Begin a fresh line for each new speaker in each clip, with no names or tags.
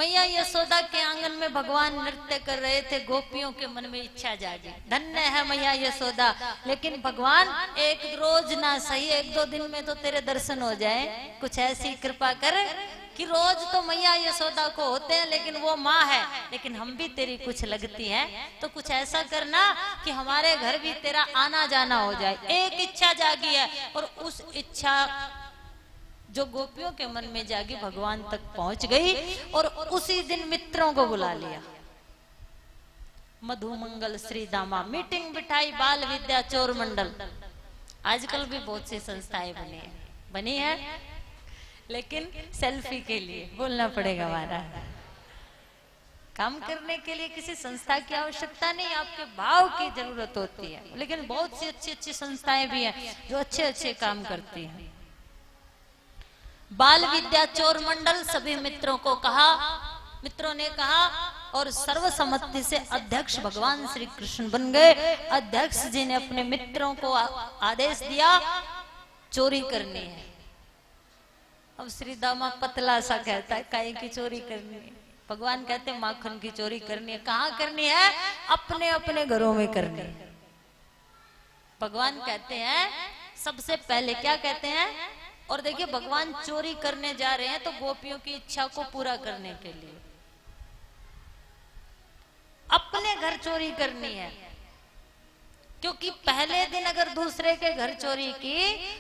मैया यशोदा के आंगन में भगवान नृत्य कर रहे थे, गोपियों के मन में इच्छा जागी, धन्य है मैया यशोदा। लेकिन भगवान एक रोज ना सही, एक दो दिन में तो तेरे दर्शन हो जाए, कुछ ऐसी कृपा कर कि रोज तो मैया यशोदा को होते हैं, लेकिन वो माँ है, लेकिन हम भी तेरी कुछ लगती हैं, तो कुछ ऐसा करना कि हमारे घर भी तेरा आना जाना हो जाए। एक इच्छा जागी है, और उस इच्छा जो गोपियों के मन में जागी भगवान तक पहुंच गई, और उसी दिन मित्रों को बुला लिया। मधुमंगल श्री दामा मीटिंग बिठाई, बाल विद्या चोर मंडल। आजकल भी बहुत सी संस्थाएं बनी है, लेकिन सेल्फी के लिए बोलना पड़ेगा। हमारा काम करने के लिए किसी संस्था की आवश्यकता नहीं, आपके भाव की जरूरत होती है। लेकिन बहुत सी अच्छी अच्छी संस्थाएं भी हैं जो अच्छे अच्छे काम करती हैं। बाल विद्या चोर मंडल सभी मित्रों को कहा, मित्रों ने कहा, और सर्वसम्मति से अध्यक्ष भगवान श्री कृष्ण बन गए। अध्यक्ष जी ने अपने मित्रों को आदेश दिया, चोरी करनी है। अब श्री दामा पतला सा कहता है, काहे की चोरी करनी है? भगवान कहते हैं माखन की चोरी करनी है। कहाँ करनी है? अपने अपने घरों में करनी है। भगवान कहते हैं सबसे पहले क्या कहते हैं? और देखिए भगवान चोरी करने जा रहे हैं तो गोपियों की इच्छा को पूरा करने के लिए अपने घर चोरी करनी है। क्योंकि पहले दिन अगर दूसरे के घर चोरी की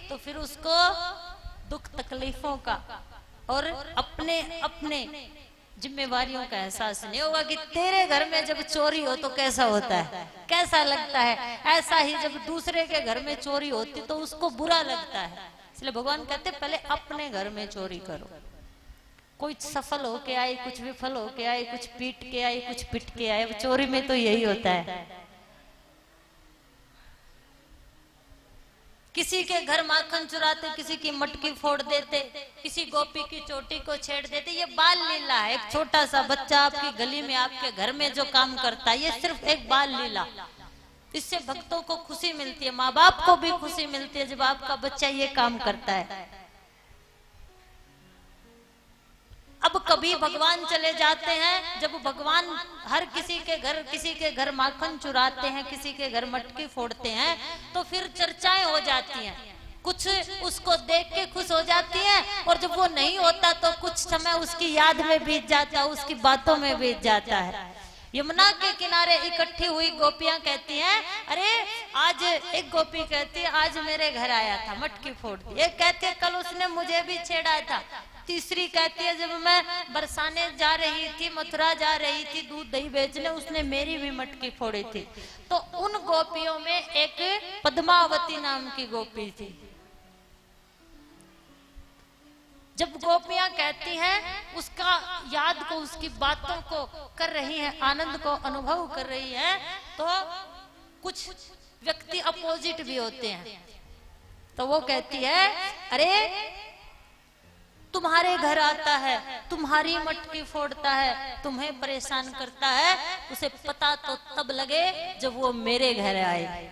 तो फिर उसको दुख तकलीफों का और अपने अपने जिम्मेवारियों का एहसास नहीं होगा कि तेरे घर में जब चोरी हो तो कैसा होता है, कैसा लगता है। ऐसा ही जब दूसरे के घर में चोरी होती तो उसको बुरा लगता है। इसलिए भगवान कहते पहले अपने घर में चोरी करो। कोई सफल होके आई, कुछ विफल होके आई, कुछ पीट के आई, कुछ पिट के आई। चोरी में तो यही होता है। किसी के घर माखन चुराते, किसी की मटकी फोड़ देते, किसी गोपी की चोटी को छेड़ देते। ये बाल लीला है। एक छोटा सा बच्चा आपकी गली में, आपके घर में जो काम करता है, ये सिर्फ एक बाल लीला। इससे भक्तों को खुशी मिलती है, माँ बाप को भी खुशी मिलती है जब आपका बच्चा ये काम करता है। अब कभी भगवान चले जाते हैं, जब भगवान हर किसी के घर माखन चुराते हैं, किसी के घर मटकी फोड़ते हैं, तो फिर चर्चाएं हो जाती हैं। कुछ उसको देख के खुश हो जाती हैं, और जब वो नहीं होता तो कुछ समय उसकी याद में बीत जाता है, उसकी बातों में बीत जाता है। यमुना के किनारे इकट्ठी हुई गोपियां कहती हैं, अरे आज एक गोपी कहती है आज मेरे घर आया था, मटकी फोड़ दी। एक कहती है कल उसने मुझे भी छेड़ा था। तीसरी कहती है जब मैं बरसाने जा रही थी, मथुरा जा रही थी दूध दही बेचने, उसने मेरी भी मटकी फोड़ी थी। तो उन गोपियों में एक पद्मावती नाम की गोपी थी। जब गोपियां कहती हैं, उसका याद को, उसकी बातों को कर रही हैं, आनंद को अनुभव कर रही हैं, तो कुछ व्यक्ति अपोजिट भी होते हैं। तो वो कहती है अरे तुम्हारे घर आता है, तुम्हारी मटकी फोड़ता है, तुम्हें परेशान करता है, उसे पता तो तब लगे जब वो मेरे घर आए।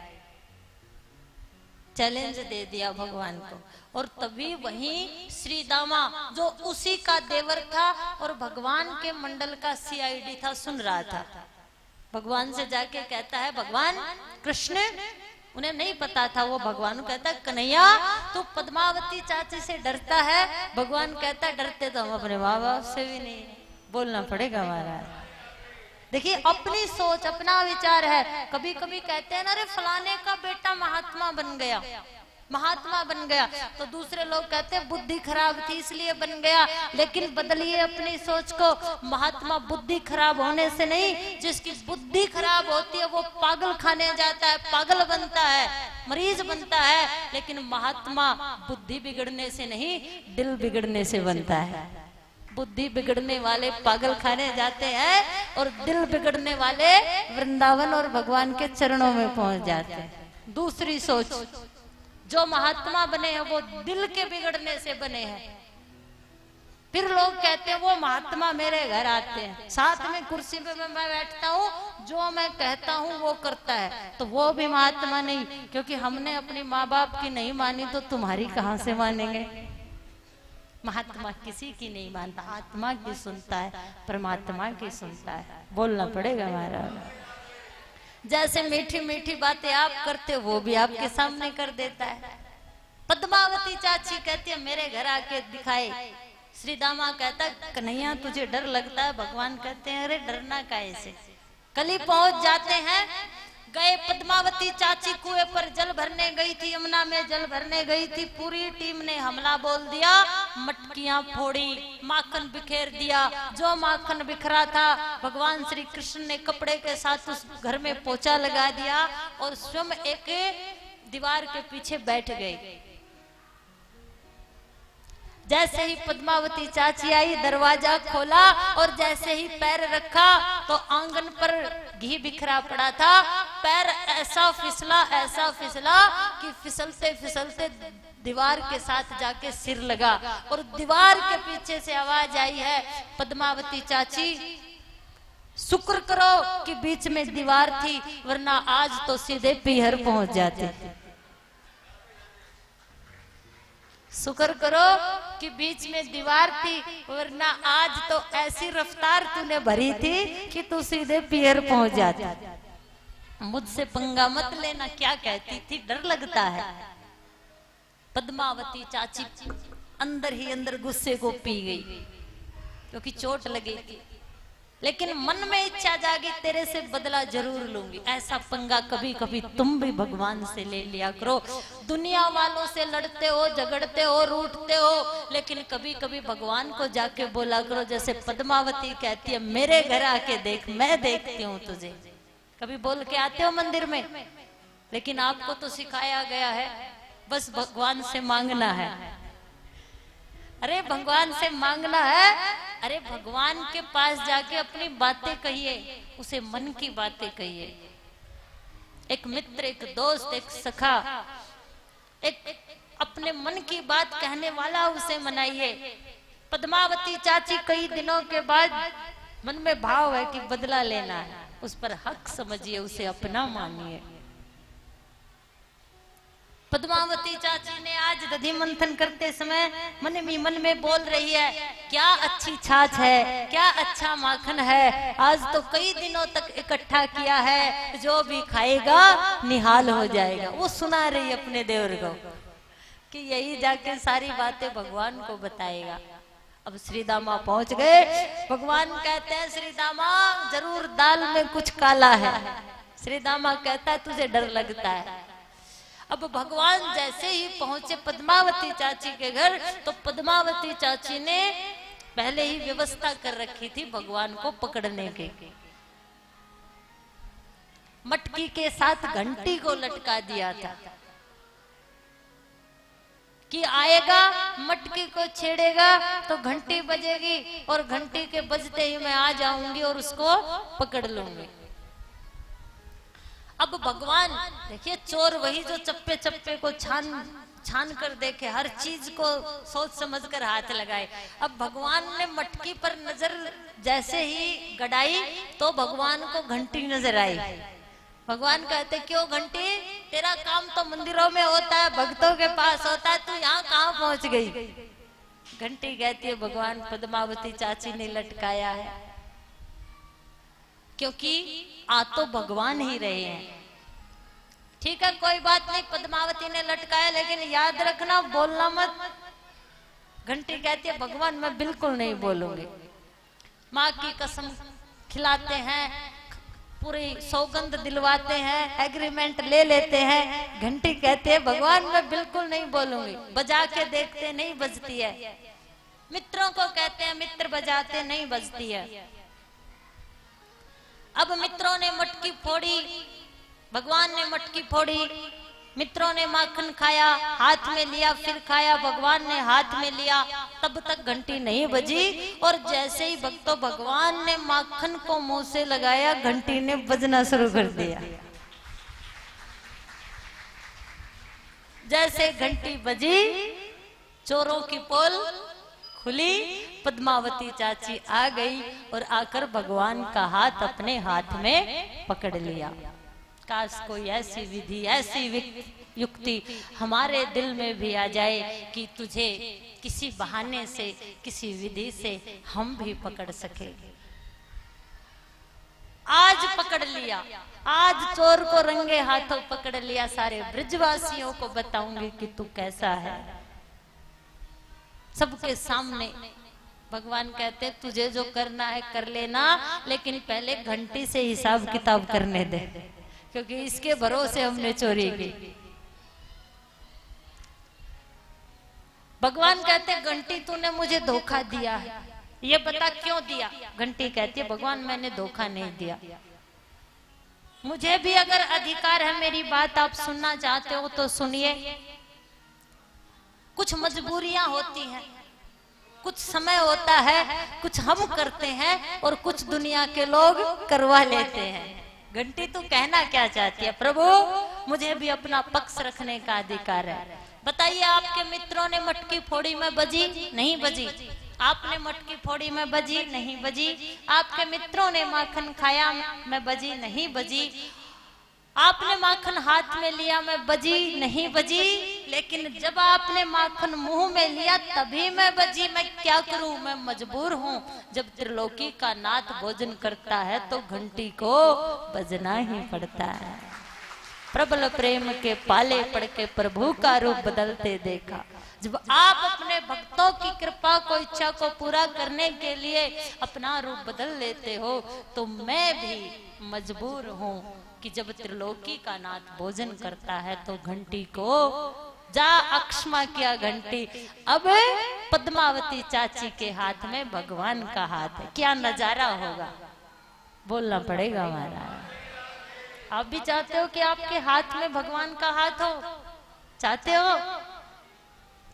चैलेंज दे दिया भगवान को। और तभी वहीं श्री दामा जो उसी का देवर था और भगवान के मंडल का सीआईडी था, सुन रहा था। भगवान से जाके कहता है भगवान कृष्ण, उन्हें नहीं पता था, वो भगवान को कहता है कन्हैया तू पद्मावती चाची से डरता है। भगवान कहता है डरते तो हम अपने माँ बाप से भी नहीं, बोलना पड़ेगा महाराज। देखिए अपनी सोच, अपना विचार है। कभी कभी कहते हैं ना अरे फलाने का बेटा महात्मा बन गया, महात्मा बन गया, तो दूसरे लोग कहते हैं बुद्धि खराब थी इसलिए बन गया। लेकिन बदलिए अपनी सोच को, महात्मा बुद्धि खराब होने से नहीं, जिसकी बुद्धि खराब होती है वो पागल खाने जाता है, पागल बनता है, मरीज बनता है। लेकिन महात्मा बुद्धि बिगड़ने से नहीं, दिल बिगड़ने से बनता है। बुद्धि बिगड़ने वाले पागल खाने जाते हैं और दिल बिगड़ने वाले वृंदावन और भगवान के चरणों में पहुंच जाते हैं। दूसरी सोच, जो महात्मा बने हैं वो दिल के बिगड़ने से बने हैं। फिर लोग कहते हैं वो महात्मा मेरे घर आते हैं, साथ में कुर्सी पे मैं बैठता हूँ, जो मैं कहता हूँ वो करता है, तो वो भी महात्मा नहीं। क्योंकि हमने अपनी माँ बाप की नहीं मानी तो तुम्हारी कहाँ से मानेंगे। महात्मा किसी की नहीं मानता, आत्मा की सुनता है, परमात्मा की सुनता है। बोलना पड़ेगा महाराज। जैसे मीठी मीठी बातें आप करते हो वो भी आपके सामने कर देता है। पद्मावती चाची कहती है मेरे घर आके दिखाए। श्री दामा कहता कन्हैया तुझे डर लगता है? भगवान कहते हैं अरे डरना काहे से। कल ही पहुंच जाते हैं। गए पद्मावती चाची कुएं पर जल भरने गई थी, यमुना में जल भरने गई थी। पूरी टीम ने हमला बोल दिया, मटकियां फोड़ी, माखन बिखेर दिया। जो माखन बिखरा था भगवान श्री कृष्ण ने कपड़े के साथ उस घर में पोछा लगा दिया और स्वयं एक दीवार के पीछे बैठ गए। जैसे ही पद्मावती चाची आई, दरवाजा खोला और जैसे ही पैर रखा तो आंगन पर घी बिखरा पड़ा था। पैर ऐसा फिसला कि फिसलते फिसलते दीवार के साथ जाके सिर लगा और दीवार के पीछे से आवाज आई है, पद्मावती चाची शुक्र करो कि बीच में दीवार थी, वरना आज तो सीधे पीहर पहुंच जाते। शुक्र करो कि बीच में दीवार थी, वरना आज तो ऐसी रफ्तार तूने भरी थी कि तू सीधे पीहर पहुंच जाता। मुझसे पंगा मत लेना, क्या कहती थी, डर लगता है। पद्मावती चाची अंदर ही अंदर गुस्से को पी गई क्योंकि चोट लगी थी, लेकिन मन में इच्छा जागी तेरे से बदला जरूर लूंगी। ऐसा पंगा कभी कभी तुम भी भगवान से ले लिया करो। दुनिया वालों से लड़ते हो, झगड़ते हो, रूठते हो, लेकिन कभी कभी भगवान को जाके बोला करो। जैसे पद्मावती कहती है मेरे घर आके देख, मैं देखती हूँ तुझे। कभी बोल के आते हो मंदिर में, लेकिन आपको तो सिखाया गया है बस भगवान से मांगना है। अरे भगवान से मांगना है, अरे भगवान के पास जाके अपनी बातें कहिए, उसे मन की बातें कहिए। एक मित्र, एक दोस्त, एक सखा, एक अपने मन की बात कहने वाला उसे मनाइए। पद्मावती चाची कई दिनों के बाद मन में भाव है कि बदला लेना है, उस पर हक समझिए, उसे अपना मानिए। पद्मावती चाची ने आज दधि मंथन करते समय मन में बोल रही है, क्या अच्छी छाछ है, क्या अच्छा माखन है, आज तो कई दिनों तक इकट्ठा किया है, जो भी खाएगा निहाल हो जाएगा। वो सुना रही अपने देवर को कि यही जाके सारी बातें भगवान को बताएगा। अब श्री दामा पहुंच गए। भगवान कहते हैं श्री दामा जरूर दाल में कुछ काला है। श्री दामा कहता है तुझे डर लगता है। अब भगवान जैसे ही पहुंचे पद्मावती चाची के घर, तो पद्मावती चाची ने पहले ही व्यवस्था कर रखी थी भगवान को पकड़ने की। मटकी के साथ घंटी को लटका दिया था कि आएगा मटकी को छेड़ेगा तो घंटी बजेगी और घंटी के बजते ही मैं आ जाऊंगी और उसको पकड़ लूंगी। अब भगवान देखिए, चोर वही जो चप्पे चप्पे को छान कर देखे, हर चीज को सोच समझ कर हाथ लगाए। अब भगवान ने मटकी पर नजर जैसे ही गड़ाई तो भगवान को घंटी नजर आई। भगवान कहते क्यों घंटी, तेरा काम तो मंदिरों में होता है, भक्तों के पास होता है, तू यहाँ कहाँ पहुंच गई। घंटी कहती है भगवान पद्मावती चाची ने लटकाया है, क्योंकि आ तो भगवान ही रहे हैं। ठीक है कोई बात नहीं, पद्मावती ने लटकाया, लेकिन याद रखना बोलना मत। घंटी कहती है भगवान मैं बिल्कुल नहीं बोलूंगी। माँ की कसम खिलाते हैं, पूरी सौगंध दिलवाते हैं, एग्रीमेंट ले लेते हैं। घंटी कहते हैं भगवान मैं बिल्कुल नहीं बोलूंगी। बजा के देखते नहीं बजती है। मित्रों को कहते हैं मित्र बजाते नहीं बजती है। अब मित्रों ने मटकी फोड़ी, भगवान ने मटकी फोड़ी, मित्रों ने माखन खाया, हाथ में लिया, फिर खाया, भगवान ने हाथ में लिया, तब तक घंटी नहीं बजी। और जैसे ही भक्तों भगवान ने माखन को मुंह से लगाया, घंटी ने बजना शुरू कर दिया। जैसे घंटी बजी, चोरों की पोल खुली, पद्मावती चाची आ गई और आकर भगवान का हाथ अपने हाथ में पकड़ लिया। काश कोई ऐसी विधि, ऐसी युक्ति हमारे दिल में भी आ जाए कि तुझे किसी बहाने से, किसी विधि से हम भी पकड़ सके। आज पकड़ लिया, आज चोर को रंगे हाथों पकड़ लिया। सारे ब्रजवासियों को बताऊंगी कि तू कैसा है। सबके सामने भगवान कहते तुझे जो करना है कर लेना, लेकिन पहले घंटी से हिसाब किताब करने दे, क्योंकि इसके भरोसे हमने चोरी की। भगवान कहते घंटी तूने मुझे धोखा दिया है, ये बता क्यों दिया। घंटी कहती है भगवान मैंने धोखा नहीं दिया, मुझे भी अगर अधिकार है, मेरी बात आप सुनना चाहते हो तो सुनिए। कुछ मजबूरियां होती हैं, कुछ समय होता है, कुछ हम करते हैं और कुछ दुनिया के लोग करवा लेते हैं। घंटी तू कहना क्या चाहती है। प्रभु मुझे भी अपना पक्ष रखने का अधिकार है। बताइए आपके मित्रों ने मटकी फोड़ी में बजी, नहीं बजी। आपने मटकी फोड़ी में बजी, नहीं बजी। आपके मित्रों ने माखन खाया, मैं बजी, नहीं बजी। आपने माखन हाथ में लिया, मैं बजी, नहीं बजी। लेकिन जब आपने माखन मुंह में लिया तभी मैं बजी। मैं क्या करूं, मैं मजबूर हूं। जब त्रिलोकी का नाथ भोजन करता है तो घंटी को बजना ही पड़ता है। प्रबल प्रेम के पाले पड़ के प्रभु का रूप बदलते देखा। जब आप अपने भक्तों की कृपा को, इच्छा को पूरा करने के लिए अपना रूप बदल लेते हो, तो मैं भी मजबूर हूं कि जब त्रिलोकी का नाथ भोजन करता है तो घंटी को जा अक्षमा किया घंटी। अब पद्मावती चाची के हाथ में भगवान का हाथ है। क्या नजारा होगा, बोलना पड़ेगा हमारा। आप भी चाहते हो कि आपके हाथ में भगवान का हाथ हो, चाहते हो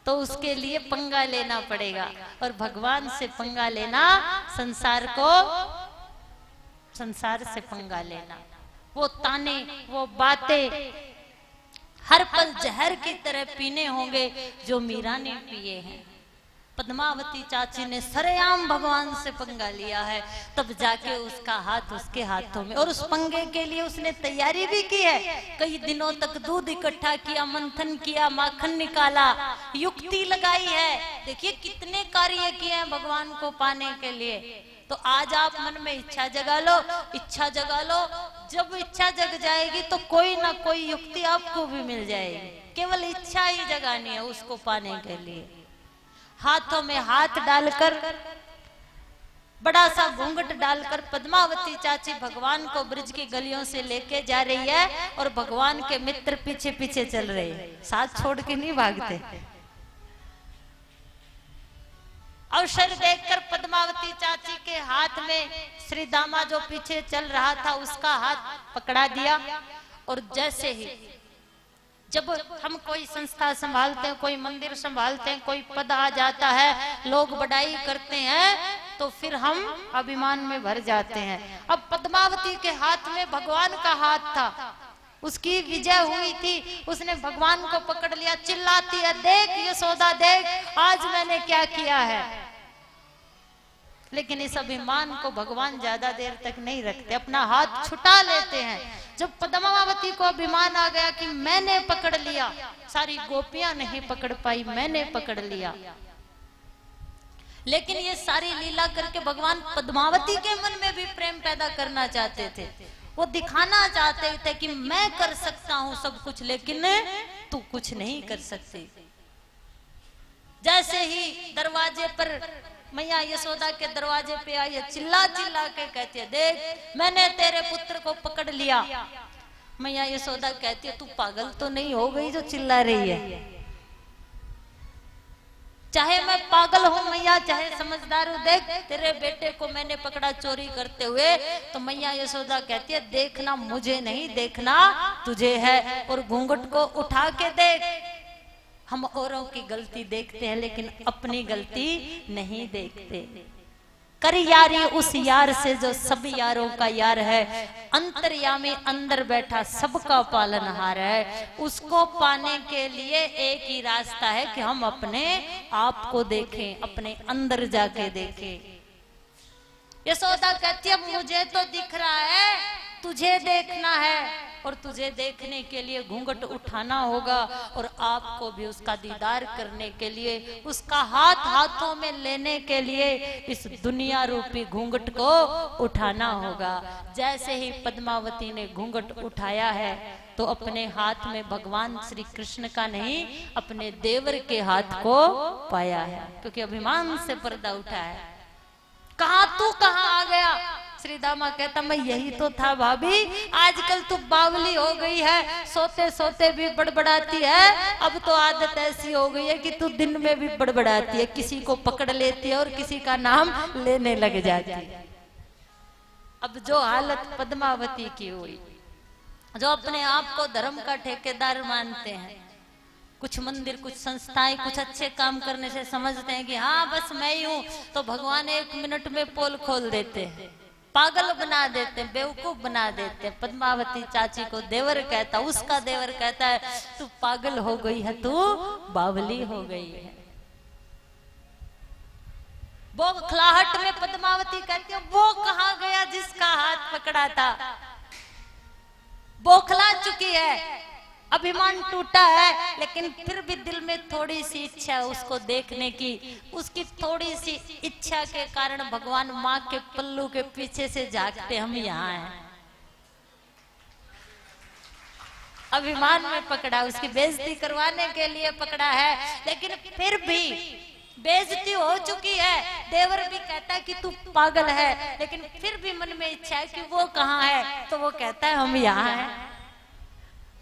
तो उसके लिए पंगा लेना पड़ेगा। और भगवान से पंगा लेना, संसार से पंगा लेना। वो ताने, वो बातें हर पल जहर की तरह पीने होंगे जो मीरा ने पिए हैं। पद्मावती चाची ने सरेआम भगवान से पंगा लिया है, तब जाके उसका हाथ उसके हाथों में। और उस पंगे के लिए उसने तैयारी भी की है। कई दिनों तक दूध इकट्ठा किया, मंथन किया, माखन निकाला, युक्ति लगाई है। देखिए कितने कार्य किए हैं भगवान को पाने के लिए। तो आज आप मन में इच्छा जगा लो, इच्छा जगा लो। जब इच्छा जग जाएगी तो कोई ना कोई युक्ति आपको भी मिल जाएगी। केवल इच्छा ही जगानी है उसको पाने के लिए। हाथों में हाथ डालकर, बड़ा सा घूंघट डालकर पद्मावती चाची भगवान को ब्रिज की गलियों से लेके जा रही है और भगवान के मित्र पीछे पीछे चल रहे हैं, साथ छोड़ के नहीं भागते। अवसर देखकर पद्मावती चाची के हाथ में श्री दामा जो पीछे चल रहा था उसका हाथ पकड़ा दिया। और जैसे ही जब हम कोई संस्था संभालते हैं, कोई मंदिर संभालते हैं, कोई पद आ जाता है, लोग बड़ाई करते हैं, तो फिर हम अभिमान में भर जाते हैं। अब पद्मावती के हाथ में भगवान का हाथ था, उसकी विजय हुई थी। उसने भगवान को पकड़ लिया, चिल्लाती है देख यशोदा देख आज मैंने क्या किया है। लेकिन इस अभिमान को भगवान ज्यादा देर तक नहीं रखते, अपना हाथ छुटा लेते हैं। जब पद्मावती को अभिमान आ गया कि मैंने पकड़ लिया, सारी गोपियां नहीं पकड़ पाई, मैंने पकड़ लिया। लेकिन ये सारी लीला करके भगवान पद्मावती के मन में भी प्रेम पैदा करना चाहते थे। वो दिखाना चाहते थे कि मैं कर सकता हूं सब कुछ, लेकिन तू कुछ नहीं कर सकती। जैसे ही दरवाजे पर मैया यशोदा के दरवाजे पे आई है, चिल्ला चिल्ला के कहती है देख मैंने तेरे पुत्र को पकड़ लिया। मैया यशोदा कहती है तू पागल तो नहीं हो गई जो चिल्ला रही है। चाहे मैं पागल हूं मैया, चाहे समझदार हूं, देख तेरे बेटे को मैंने पकड़ा चोरी करते हुए। तो मैया यशोदा कहती है देखना मुझे नहीं, देखना तुझे है। और घूंघट को उठा के देख। हम औरों की गलती देखते हैं लेकिन अपनी गलती नहीं देखते। कर यारी उस यार से जो सब यारों का यार है, अंतर्यामी अंदर बैठा सबका पालनहार है। उसको पाने के लिए एक ही रास्ता है कि हम अपने आप को देखें, अपने अंदर जाके देखें। यशोदा कहती है मुझे तो दिख रहा है तुझे देखना है और तुझे देखने के लिए घूंघट उठाना होगा और आपको भी उसका दीदार करने के लिए, उसका हाथ हाथों में लेने के लिए इस दुनिया रूपी घूंघट को उठाना होगा। जैसे ही पद्मावती ने घूंघट उठाया है तो अपने हाथ में भगवान श्री कृष्ण का नहीं, अपने देवर के हाथ को पाया है, क्योंकि अभिमान से पर्दा उठा है। कहा तू कहाँ आ गया? श्री दामा कहता मैं यही तो था भाभी, आजकल तू बावली हो गई है, सोते सोते भी बड़बड़ाती है। अब तो आदत ऐसी हो गई है कि तू दिन में भी बड़बड़ाती है, किसी को पकड़ लेती है और किसी का नाम लेने लग जाती है। अब जो हालत पद्मावती की हुई, जो अपने आप को धर्म का ठेकेदार मानते हैं, कुछ मंदिर, कुछ संस्थाएं, कुछ अच्छे काम करने से समझते हैं कि हाँ बस मैं ही हूं, तो भगवान 1 मिनट में पोल खोल देते हैं, पागल बना देते हैं, बेवकूफ बना देते हैं। पद्मावती चाची को देवर कहता, उसका देवर कहता है तू पागल हो गई है, तू बावली हो गई है। बौखलाहट में पद्मावती कहती है वो कहाँ गया जिसका हाथ पकड़ा था? बौखला चुकी है, अभिमान टूटा है, लेकिन फिर भी दिल में थोड़ी सी इच्छा है उसको देखने की। उसकी थोड़ी सी इच्छा के कारण भगवान माँ के पल्लू के पीछे से झांकते हम यहाँ हैं। अभिमान में पकड़ा, उसकी बेइज्जती करवाने के लिए पकड़ा है, लेकिन फिर भी बेइज्जती हो चुकी है। देवर भी कहता है कि तू पागल है, लेकिन फिर भी मन में इच्छा है कि वो कहाँ है, तो वो कहता है हम यहाँ हैं।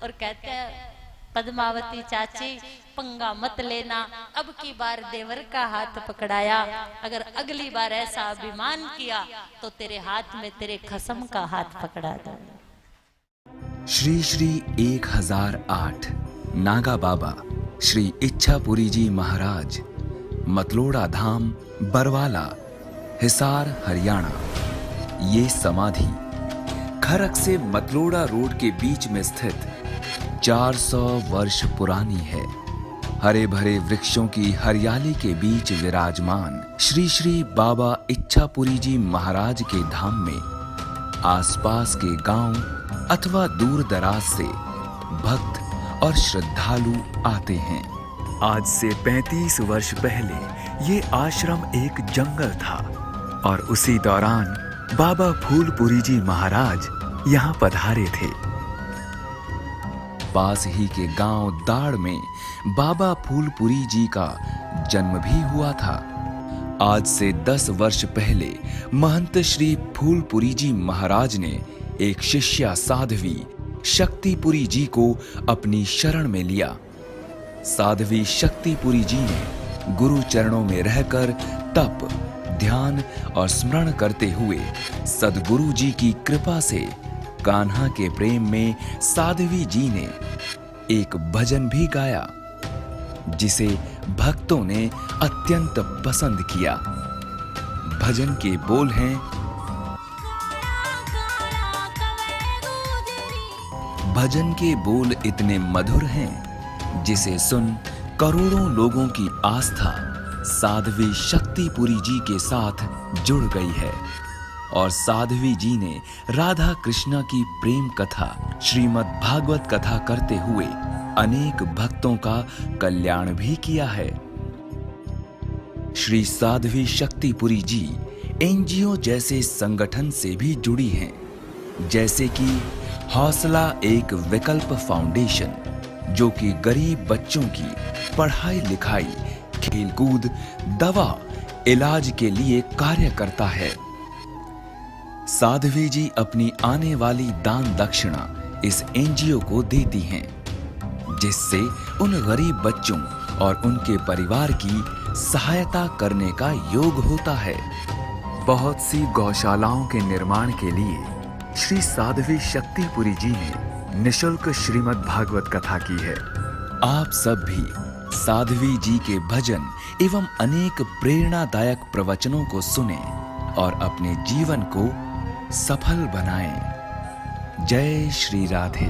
और कहते हैं पद्मावती चाची पंगा मत लेना, अब की बार देवर का हाथ पकड़ाया, अगर अगली बार ऐसा अभिमान किया तो तेरे हाथ में तेरे खसम का हाथ पकड़ा दूंगा।
श्री श्री 1008 नागा बाबा श्री इच्छापुरी जी महाराज, मतलोड़ा धाम, बरवाला, हिसार, हरियाणा। ये समाधि खरक से मतलोड़ा रोड के बीच में स्थित 400 वर्ष पुरानी है। हरे भरे वृक्षों की हरियाली के बीच विराजमान श्री श्री बाबा इच्छापुरी जी महाराज के धाम में आसपास के गांव अथवा दूर दराज से भक्त और श्रद्धालु आते हैं। आज से 35 वर्ष पहले ये आश्रम एक जंगल था और उसी दौरान बाबा फूलपुरी जी महाराज यहाँ पधारे थे। पास ही के गांव दाड़ में बाबा फूलपुरी जी का जन्म भी हुआ था। आज से 10 वर्ष पहले महंत श्री फूलपुरी जी महाराज ने एक शिष्या साध्वी शक्तिपुरी जी को अपनी शरण में लिया। साध्वी शक्तिपुरी जी ने गुरु चरणों में रहकर तप, ध्यान और स्मरण करते हुए सद्गुरु जी की कृपा से कान्हा के प्रेम में साध्वी जी ने एक भजन भी गाया, जिसे भक्तों ने अत्यंत पसंद किया। भजन के बोल हैं, भजन के बोल इतने मधुर हैं जिसे सुन करोड़ों लोगों की आस्था साध्वी शक्तिपुरी जी के साथ जुड़ गई है और साध्वी जी ने राधा कृष्णा की प्रेम कथा, श्रीमद् भागवत कथा करते हुए अनेक भक्तों का कल्याण भी किया है। श्री साध्वी शक्तिपुरी जी एनजीओ जैसे संगठन से भी जुड़ी हैं, जैसे कि हौसला एक विकल्प फाउंडेशन, जो कि गरीब बच्चों की पढ़ाई लिखाई, खेलकूद, दवा, इलाज के लिए कार्य करता है। साध्वी जी अपनी आने वाली दान दक्षिणा इस एनजीओ को देती हैं, जिससे उन गरीब बच्चों और उनके परिवार की सहायता करने का योग होता है। बहुत सी गौशालाओं के निर्माण के लिए श्री साध्वी शक्तिपुरी जी ने निशुल्क श्रीमद् भागवत कथा की है। आप सब भी साध्वी जी के भजन एवं अनेक प्रेरणादायक प्रवचनों को सुने और अपने जीवन को सफल बनाएं। जय श्री राधे।